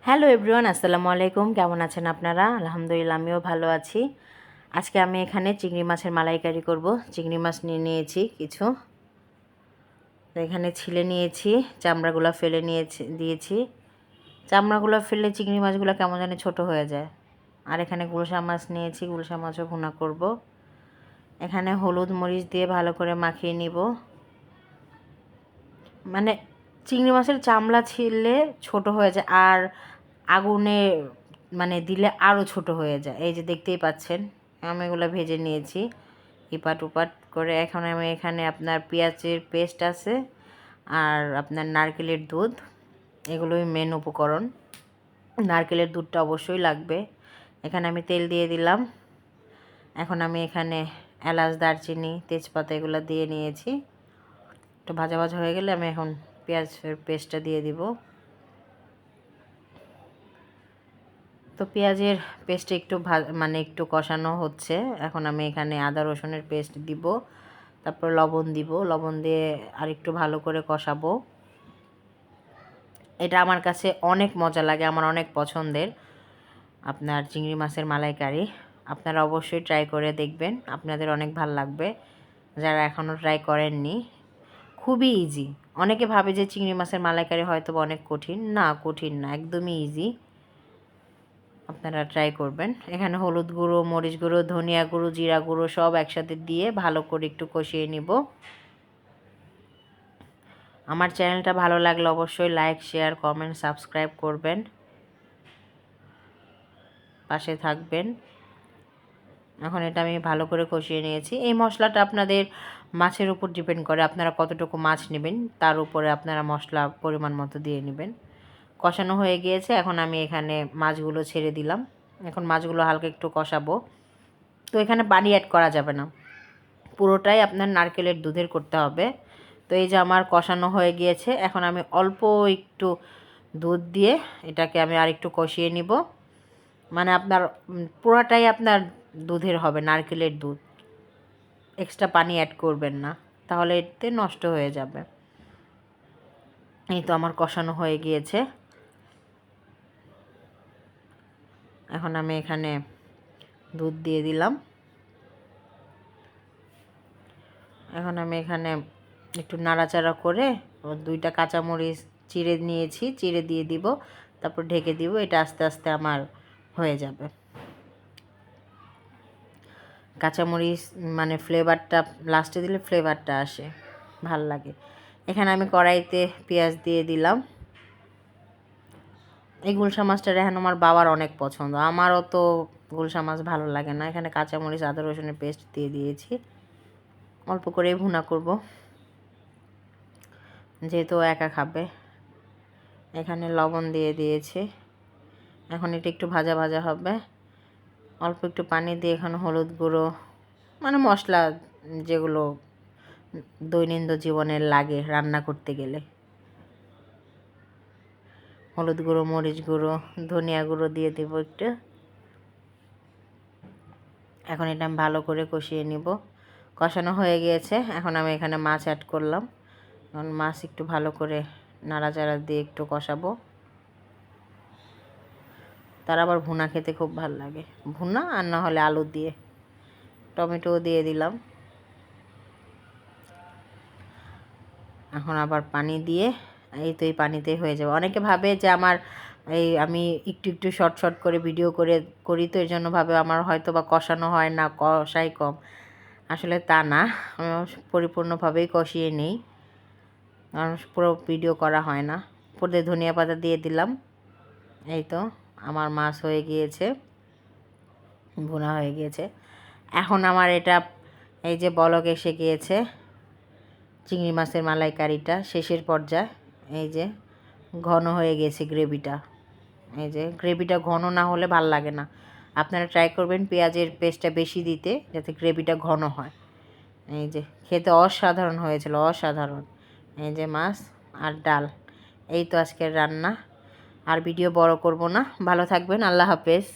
Hello everyone, আসসালামু আলাইকুম। কেমন আছেন আপনারা? আলহামদুলিল্লাহ, আমিও ভালো আছি। আজকে আমি এখানে চিংড়ি মাছের মালাইকারি করব। চিংড়ি মাছ নিয়ে নিয়েছি কিছু, তো এখানে ছিলে নিয়েছি, চামড়াগুলো ফেলে দিয়েছি। চামড়াগুলো ফেললে চিংড়ি মাছগুলো কেমন জানি ছোট হয়ে যায়। আর এখানে গুলশা মাছ নিয়েছি, গুলশা মাছও ভুনা করব। এখানে হলুদ মরিচ দিয়ে ভালো করে মাখিয়ে নিব। মানে চিংড়ি মাছের চামড়া ছিলে ছোট হয়ে যায়, আর আগুনে দিলে আরও ছোট হয়ে যায়। এই যে দেখতেই পাচ্ছেন, আমি এগুলো ভেজে নিয়েছি ইপাট উপাট করে। এখন আমি এখানে আপনার পেঁয়াজের পেস্ট আছে আর আপনার নারকেলের দুধ, এগুলোই মেন উপকরণ। নারকেলের দুধটা অবশ্যই লাগবে। এখানে আমি তেল দিয়ে দিলাম। এখন আমি এখানে এলাচ, দারচিনি, তেজপাতা এগুলো দিয়ে নিয়েছি। একটু ভাজা ভাজা হয়ে গেলে আমি এখন পেঁয়াজের পেস্টটা দিয়ে দিব। তো পেঁয়াজের পেস্ট একটু একটু কষানো হচ্ছে। এখন আমি এখানে আদা রসুনের পেস্ট দিব, তারপর লবণ দিব। লবণ দিয়ে আর একটু ভালো করে কষাবো। এটা আমার কাছে অনেক মজা লাগে, আমার অনেক পছন্দের আপনার চিংড়ি মাছের মালাইকারি। আপনারা অবশ্যই ট্রাই করে দেখবেন, আপনাদের অনেক ভালো লাগবে যারা এখনও ট্রাই করেননি। খুবই ইজি। অনেকে ভাবে যে চিংড়ি মাছের মালাইকারি হয়তো অনেক কঠিন। না, কঠিন না, একদমই ইজি। আপনারা ট্রাই করবেন। এখানে হলুদ গুঁড়ো, মরিচ গুঁড়ো, ধনিয়া গুঁড়ো, জিরা গুঁড়ো সব একসাথে দিয়ে ভালো করে একটু কষিয়ে নিব। আমার চ্যানেলটা ভালো লাগলে অবশ্যই লাইক, শেয়ার, কমেন্ট, সাবস্ক্রাইব করবেন, পাশে থাকবেন। এখন এটা আমি ভালো করে কষিয়ে নিয়েছি। এই মশলাটা আপনাদের মাছের উপর ডিপেন্ড করে, আপনারা কতটুকু মাছ নেবেন তার উপরে আপনারা মশলা পরিমাণ মতো দিয়ে নেবেন। কষানো হয়ে গিয়েছে, এখন আমি এখানে মাছগুলো ছেড়ে দিলাম। এখন মাছগুলো হালকা একটু কষাবো। তো এখানে পানি অ্যাড করা যাবে না, পুরোটাই আপনার নারকেলের দুধের করতে হবে। তো এই যে আমার কষানো হয়ে গিয়েছে, এখন আমি অল্প একটু দুধ দিয়ে এটাকে আমি আর একটু কষিয়ে নিব। আপনার পুরোটাই আপনার দুধের হবে, নারকেলের দুধ। এক্সট্রা পানি অ্যাড করবেন না, তাহলে এতে নষ্ট হয়ে যাবে। এই তো আমার কষানো হয়ে গিয়েছে। এখন আমি এখানে দুধ দিয়ে দিলাম। এখন আমি এখানে একটু নাড়াচাড়া করে দুইটা কাঁচামরিচ চিড়ে নিয়েছি, চিড়ে দিয়ে দিব, তারপর ঢেকে দিব। এটা আস্তে আস্তে আমার হয়ে যাবে। কাঁচামরিচ ফ্লেভারটা লাস্টে দিলে ফ্লেভারটা আসে, ভাল লাগে। এখানে আমি কড়াইতে পেঁয়াজ দিয়ে দিলাম। এই গুলশা মাছটা রেহান আমার বাবার অনেক পছন্দ, আমারও তো গুলশা মাছ ভালো লাগে না। এখানে কাঁচামরিচ, আদা রসুনের পেস্ট দিয়ে দিয়েছি। অল্প করে ভুনা করব, যেহেতু একা খাবে। এখানে লবণ দিয়ে দিয়েছি। এখন এটা একটু ভাজা ভাজা হবে। অল্প একটু পানি দিয়ে এখানে হলুদ গুঁড়ো, মশলা যেগুলো দৈনন্দিন জীবনে লাগে রান্না করতে গেলে, হলুদ গুঁড়ো, মরিচ গুঁড়ো, ধনিয়া গুঁড়ো দিয়ে দেব একটু। এখন এটা আমি ভালো করে কষিয়ে নিব। কষানো হয়ে গিয়েছে, এখন আমি এখানে মাছ অ্যাড করলাম। এখন মাছ একটু ভালো করে নাড়াচাড়া দিয়ে একটু কষাবো। তার আবার ভুনা খেতে খুব ভালো লাগে, ভুনা আর না হলে আলু দিয়ে। টমেটোও দিয়ে দিলাম। এখন আবার পানি দিয়ে, এই তো এই পানিতেই হয়ে যাবে। অনেকে ভাবে যে আমি একটু একটু শর্ট শর্ট করে ভিডিও করি, তো এর জন্য ভাবে আমার হয়তো বা কষানো হয় না, কষাই কম। আসলে তা না, আমি পরিপূর্ণভাবেই কষিয়ে নিই, কারণ পুরো ভিডিও করা হয় না। পরে ধনিয়া পাতা দিয়ে দিলাম। এই তো আমার মাছ হয়ে গিয়েছে, ভুনা হয়ে গিয়েছে। এখন আমার এটা এই যে বলক এসে গিয়েছে, চিংড়ি মাছের মালাইকারিটা শেষের পর্যায়ে। এই যে ঘন হয়ে গেছে গ্রেভিটা। এই যে গ্রেভিটা ঘন না হলে ভাল লাগে না। আপনারা ট্রাই করবেন পেঁয়াজের পেস্টটা বেশি দিতে, যাতে গ্রেভিটা ঘন হয়। এই যে খেতে অসাধারণ হয়েছিল, অসাধারণ। এই যে মাছ আর ডাল, এই তো আজকের রান্না। আর ভিডিও বড় করব না। ভালো থাকবেন, আল্লাহ হাফেজ।